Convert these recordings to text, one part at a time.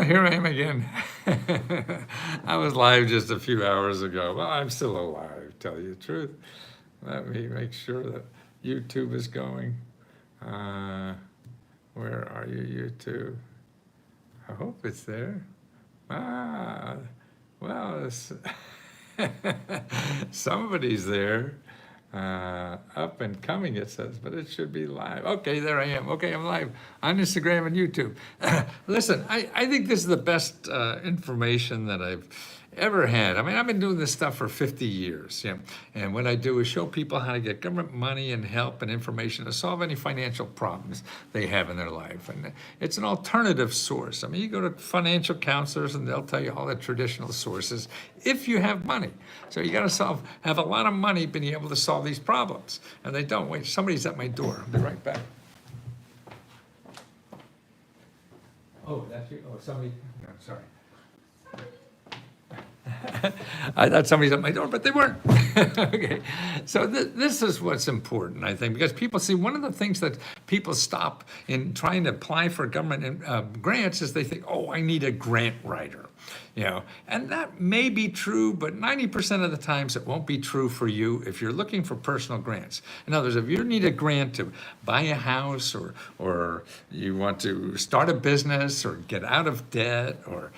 here I am again. I was live just a few hours ago. Well, I'm still alive, tell you the truth. Let me make sure that YouTube is going. Where are you, YouTube? I hope it's there. Well, somebody's there. Up and coming, it says, but it should be live. Okay, there I am. Okay, I'm live on Instagram and YouTube. Listen, I think this is the best information that I've ever had. I mean, I've been doing this stuff for 50 years, and what I do is show people how to get government money and help and information to solve any financial problems they have in their life. And it's an alternative source. I mean, you go to financial counselors and they'll tell you all the traditional sources if you have money. So you got to have a lot of money being able to solve these problems. And they don't. Wait, somebody's at my door. I'll be right back. Oh, that's you? Oh, somebody? No, sorry. I thought somebody's at my door, but they weren't. Okay, so this is what's important, I think, because people see one of the things that people stop in trying to apply for government grants is they think, oh, I need a grant writer. And that may be true, but 90% of the times it won't be true for you if you're looking for personal grants. In other words, if you need a grant to buy a house or you want to start a business or get out of debt or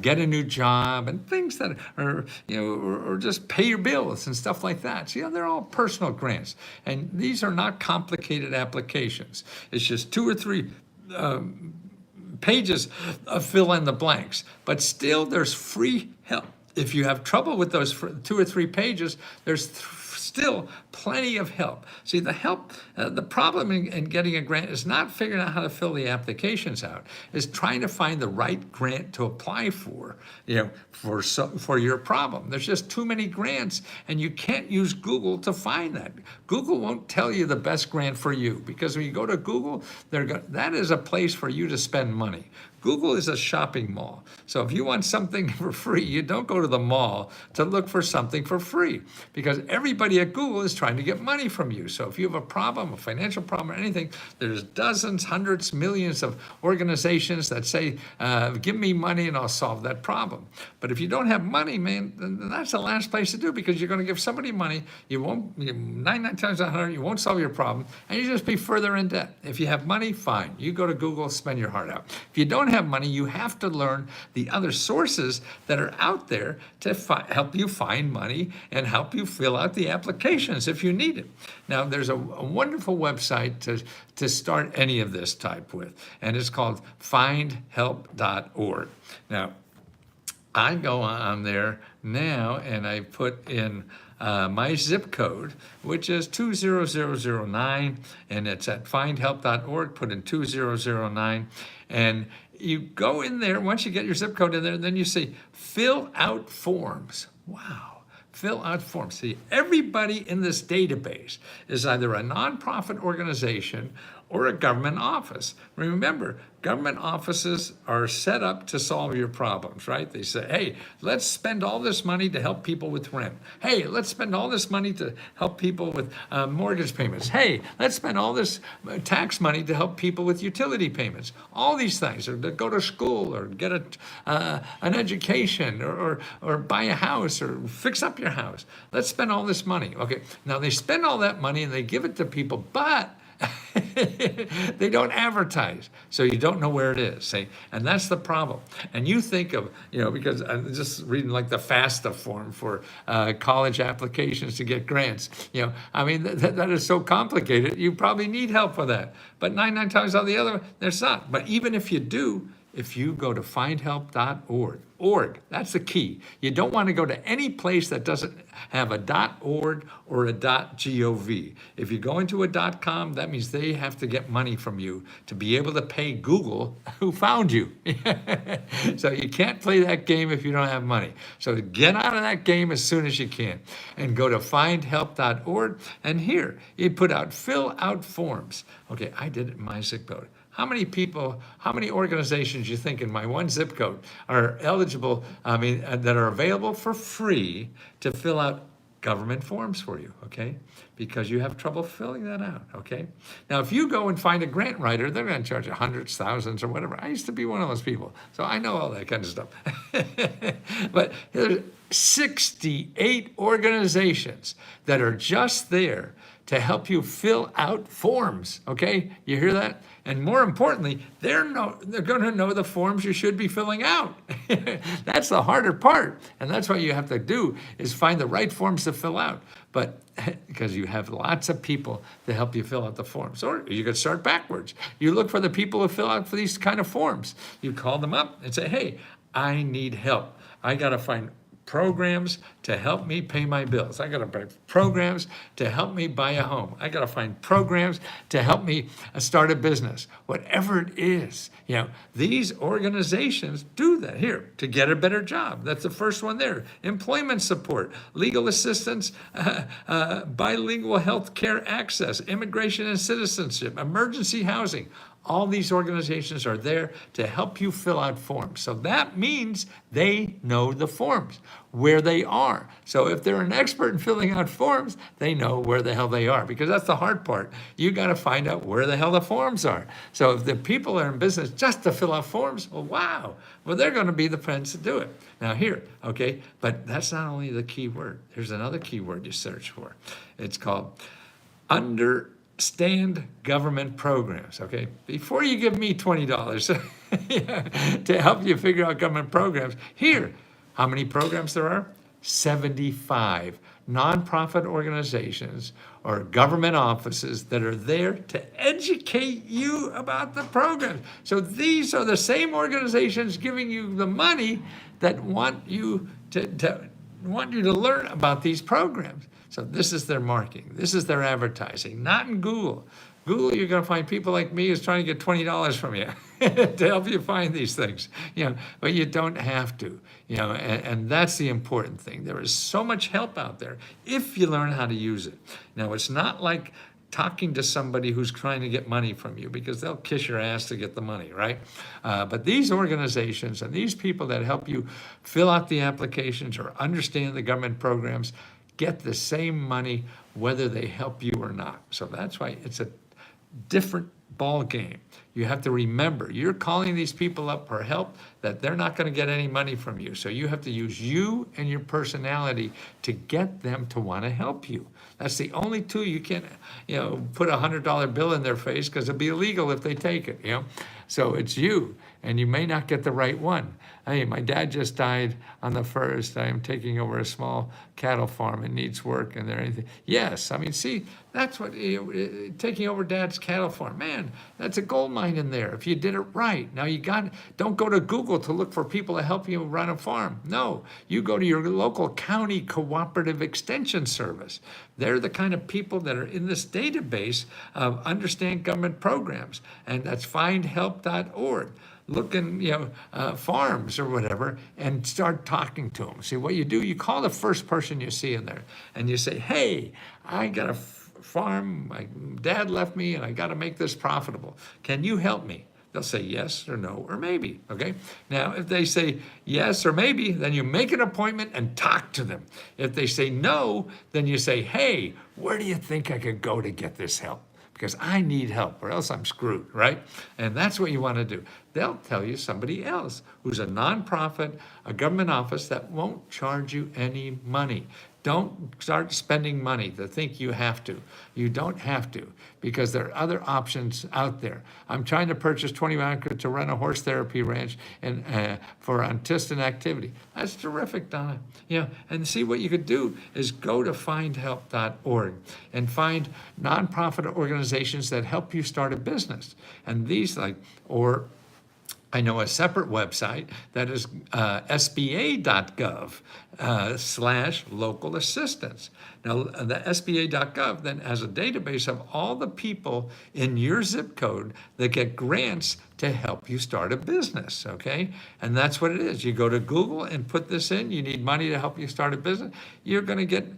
get a new job and things that are, or just pay your bills and stuff like that. So, they're all personal grants. And these are not complicated applications. It's just 2 or 3 pages of fill in the blanks, but still there's free help. If you have trouble with those 2 or 3 pages, there's still plenty of help. See, the problem in getting a grant is not figuring out how to fill the applications out, is trying to find the right grant to apply for, for your problem. There's just too many grants, and you can't use Google to find that. Google won't tell you the best grant for you, because when you go to Google, that is a place for you to spend money. Google is a shopping mall. So if you want something for free, you don't go to the mall to look for something for free, because everybody at Google is trying to get money from you. So if you have a problem, a financial problem or anything, there's dozens, hundreds, millions of organizations that say, give me money and I'll solve that problem. But if you don't have money, man, then that's the last place to do, because you're going to give somebody money, 99 times out of 100, you won't solve your problem, and you just be further in debt. If you have money, fine. You go to Google, spend your heart out. If you don't have money, you have to learn the other sources that are out there to help you find money and help you fill out the applications if you need it. Now, there's a wonderful website to start any of this type with, and it's called findhelp.org. Now, I go on there now and I put in my zip code, which is 20009, and it's at findhelp.org. Put in 2009, and you go in there. Once you get your zip code in there, then you see fill out forms. Wow. Fill out forms. See, everybody in this database is either a nonprofit organization or a government office. Remember, government offices are set up to solve your problems, right? They say, hey, let's spend all this money to help people with rent. Hey, let's spend all this money to help people with mortgage payments. Hey, let's spend all this tax money to help people with utility payments. All these things, or to go to school, or get an education, or buy a house, or fix up your house. Let's spend all this money. Okay, now they spend all that money and they give it to people, but they don't advertise, so you don't know where it is, see? And that's the problem. And you think of, because I'm just reading like the FAFSA form for college applications to get grants. I mean, that is so complicated. You probably need help with that. But 99 times out of the other, there's not. But even if you do, if you go to findhelp.org, that's the key. You don't want to go to any place that doesn't have a .org or a .gov. If you go into a .com, that means they have to get money from you to be able to pay Google who found you. So you can't play that game if you don't have money. So get out of that game as soon as you can and go to findhelp.org. And here, you put out fill out forms. Okay, I did it in my zip code. How many organizations you think in my one zip code are eligible, that are available for free to fill out government forms for you, okay? Because you have trouble filling that out, okay? Now, if you go and find a grant writer, they're going to charge you hundreds, thousands, or whatever. I used to be one of those people, so I know all that kind of stuff. But there's 68 organizations that are just there to help you fill out forms, okay? You hear that? And more importantly, they're going to know the forms you should be filling out. That's the harder part. And that's what you have to do, is find the right forms to fill out. But because you have lots of people to help you fill out the forms. Or you could start backwards. You look for the people who fill out for these kind of forms. You call them up and say, hey, I need help. I got to find programs to help me pay my bills. I got to find programs to help me buy a home. I got to find programs to help me start a business. Whatever it is, these organizations do that. Here, to get a better job. That's the first one there. Employment support, legal assistance, bilingual health care access, immigration and citizenship, emergency housing. All these organizations are there to help you fill out forms. So that means they know the forms, where they are. So if they're an expert in filling out forms, they know where the hell they are, because that's the hard part. You got to find out where the hell the forms are. So if the people are in business just to fill out forms, well, wow. Well, they're going to be the friends to do it. Now here, okay, but that's not only the key word. There's another key word you search for. It's called understand government programs, okay? Before you give me $20 to help you figure out government programs, here, how many programs there are? 75 nonprofit organizations or government offices that are there to educate you about the programs. So these are the same organizations giving you the money that want you to learn about these programs. So this is their marketing. This is their advertising, not in Google. Google, you're going to find people like me who's trying to get $20 from you to help you find these things. But you don't have to. And that's the important thing. There is so much help out there if you learn how to use it. Now, it's not like talking to somebody who's trying to get money from you, because they'll kiss your ass to get the money, right? But these organizations and these people that help you fill out the applications or understand the government programs get the same money whether they help you or not. So that's why it's a different ball game. You have to remember, you're calling these people up for help that they're not going to get any money from you. So you have to use you and your personality to get them to want to help you. That's the only tool. You can't, put a $100 bill in their face, because it'll be illegal if they take it, So it's you, and you may not get the right one. Hey, my dad just died on the 1st. I am taking over a small cattle farm. It needs work, and there anything. Yes, see, that's what taking over Dad's cattle farm. Man, that's a gold mine in there if you did it right. Now don't go to Google to look for people to help you run a farm. No, you go to your local county cooperative extension service. They're the kind of people that are in this database of understand government programs, and that's findhelp.org. Look in, farms or whatever, and start talking to them. See, what you do, you call the first person you see in there, and you say, hey, I got a farm, my dad left me, and I got to make this profitable. Can you help me? They'll say yes or no or maybe, okay? Now, if they say yes or maybe, then you make an appointment and talk to them. If they say no, then you say, hey, where do you think I could go to get this help? Because I need help, or else I'm screwed, right? And that's what you want to do. They'll tell you somebody else who's a nonprofit, a government office that won't charge you any money. Don't start spending money to think you have to. You don't have to, because there are other options out there. I'm trying to purchase 20 acres to run a horse therapy ranch and for autistic activity. That's terrific, Donna. And see, what you could do is go to findhelp.org and find nonprofit organizations that help you start a business. And these or I know a separate website that is sba.gov/local assistance. Now, the sba.gov then has a database of all the people in your zip code that get grants to help you start a business, okay? And that's what it is. You go to Google and put this in. You need money to help you start a business. You're going to get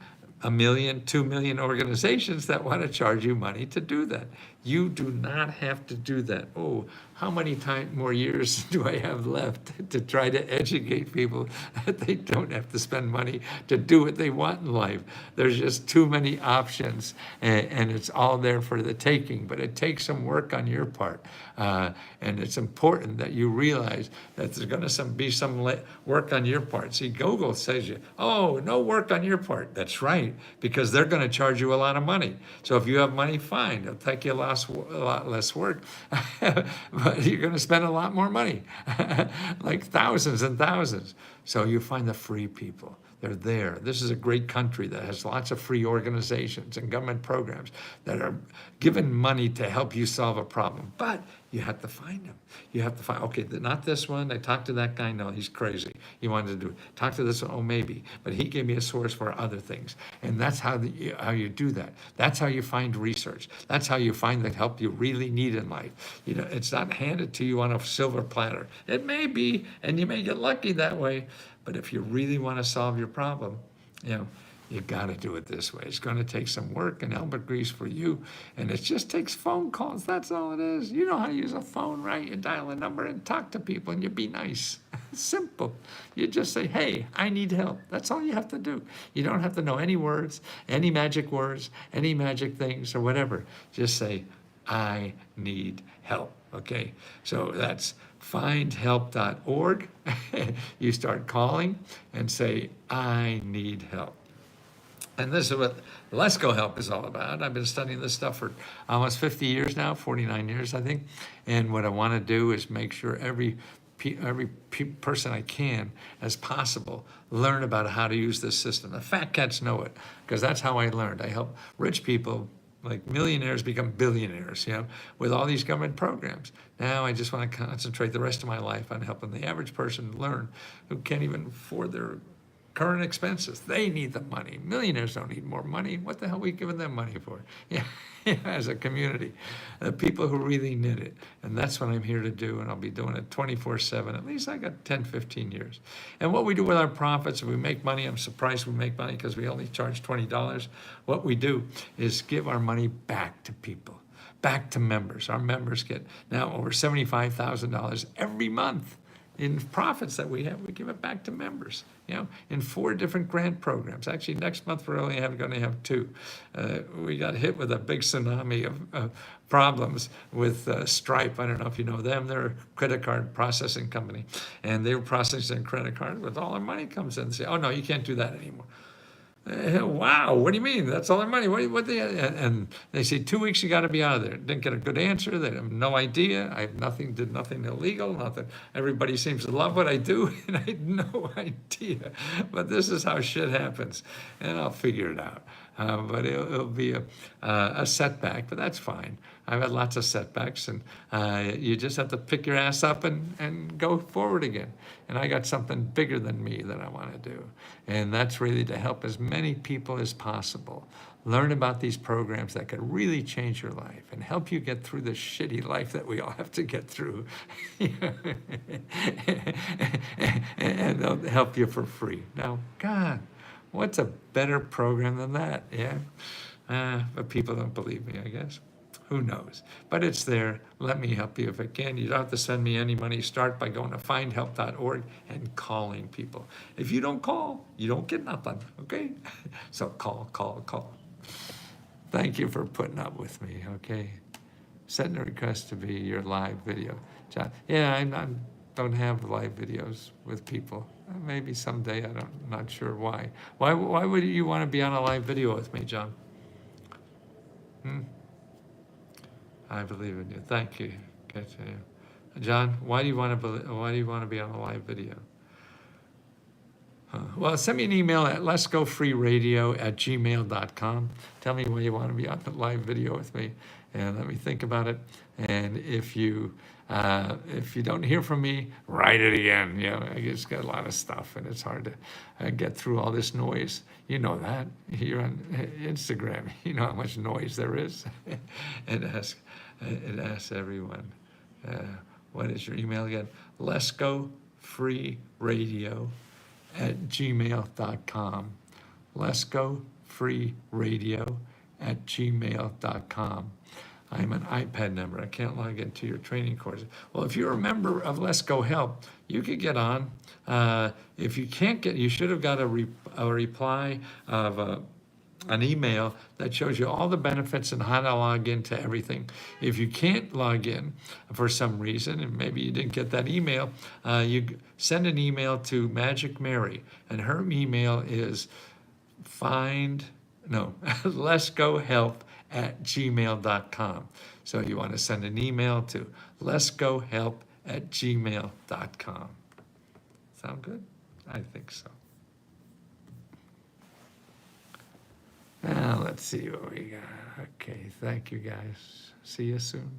1 million, 2 million organizations that want to charge you money to do that. You do not have to do that. Oh, how many more years do I have left to try to educate people that they don't have to spend money to do what they want in life? There's just too many options, and it's all there for the taking, but it takes some work on your part. And it's important that you realize that there's going to be some work on your part. See, Google says oh, no work on your part. That's right, because they're going to charge you a lot of money. So if you have money, fine. It'll take you a lot less work, but you're going to spend a lot more money, like thousands and thousands. So you find the free people. They're there. This is a great country that has lots of free organizations and government programs that are given money to help you solve a problem. But you have to find them. You have to find, okay, not this one. I talked to that guy. No, he's crazy. He wanted to do it. Talk to this one. Oh, maybe. But he gave me a source for other things. And that's how you do that. That's how you find research. That's how you find the help you really need in life. You know, it's not handed to you on a silver platter. It may be, and you may get lucky that way. But if you really want to solve your problem, you got to do it this way. It's going to take some work and elbow grease for you, and it just takes phone calls. That's all it is. You know how to use a phone, right? You dial a number and talk to people, and you be nice. Simple. You just say, hey, I need help. That's all you have to do. You don't have to know any words, any magic things, or whatever. Just say, I need help. Okay, so that's findhelp.org. You start calling and say, I need help. And this is what Let's Go Help is all about. I've been studying this stuff for almost 50 years now, 49 years, I think. And what I want to do is make sure every person I can, as possible, learn about how to use this system. The fat cats know it, because that's how I learned. I help rich people, like millionaires, become billionaires, with all these government programs. Now I just want to concentrate the rest of my life on helping the average person learn who can't even afford their current expenses. They need the money. Millionaires don't need more money. What the hell are we giving them money for? As a community, people who really need it. And that's what I'm here to do, and I'll be doing it 24/7. At least I got 10, 15 years. And what we do with our profits, if we make money, I'm surprised we make money because we only charge $20. What we do is give our money back to people, back to members. Our members get now over $75,000 every month in profits that we have. We give it back to members, in 4 different grant programs. Actually, next month we're only going to have 2. We got hit with a big tsunami of problems with Stripe. I don't know if you know them. They're a credit card processing company, and they were processing credit cards, but all our money comes in and say, oh no, you can't do that anymore. Wow, what do you mean? That's all their money. And they say 2 weeks you got to be out of there. Didn't get a good answer. They have no idea. I have did nothing illegal. Nothing. Everybody seems to love what I do, and I had no idea. But this is how shit happens, and I'll figure it out. But it'll be a setback, but that's fine. I've had lots of setbacks, and you just have to pick your ass up and go forward again. And I got something bigger than me that I want to do. And that's really to help as many people as possible learn about these programs that could really change your life and help you get through the shitty life that we all have to get through. And they'll help you for free. Now, God, what's a better program than that, but people don't believe me, I guess. Who knows? But it's there. Let me help you if I can. You don't have to send me any money. Start by going to findhelp.org and calling people. If you don't call, you don't get nothing, okay? So call. Thank you for putting up with me, okay? Send a request to be your live video. John, I don't have live videos with people. Maybe someday, I'm not sure why. Why would you want to be on a live video with me, John? I believe in you. Thank you. Good to you. John, why do you want to be on a live video? Well, send me an email at letsgofreeradio@gmail.com. Tell me why you want to be on the live video with me, and let me think about it. And if you don't hear from me, write it again. I just got a lot of stuff, and it's hard to get through all this noise. You know that. You're on Instagram. You know how much noise there is. It asks everyone. What is your email again? letsgofreeradio@gmail.com. letsgofreeradio@gmail.com. I'm an iPad member. I can't log into your training courses. Well, if you're a member of Let's Go Help, you could get on. If you can't get, you should have got a reply of an email that shows you all the benefits and how to log into everything. If you can't log in for some reason, and maybe you didn't get that email, you send an email to Magic Mary, and her email is let's go help at gmail.com. So you want to send an email to let's go help at gmail.com. Sound good? I think so. Now let's see what we got. Okay, thank you guys. See you soon.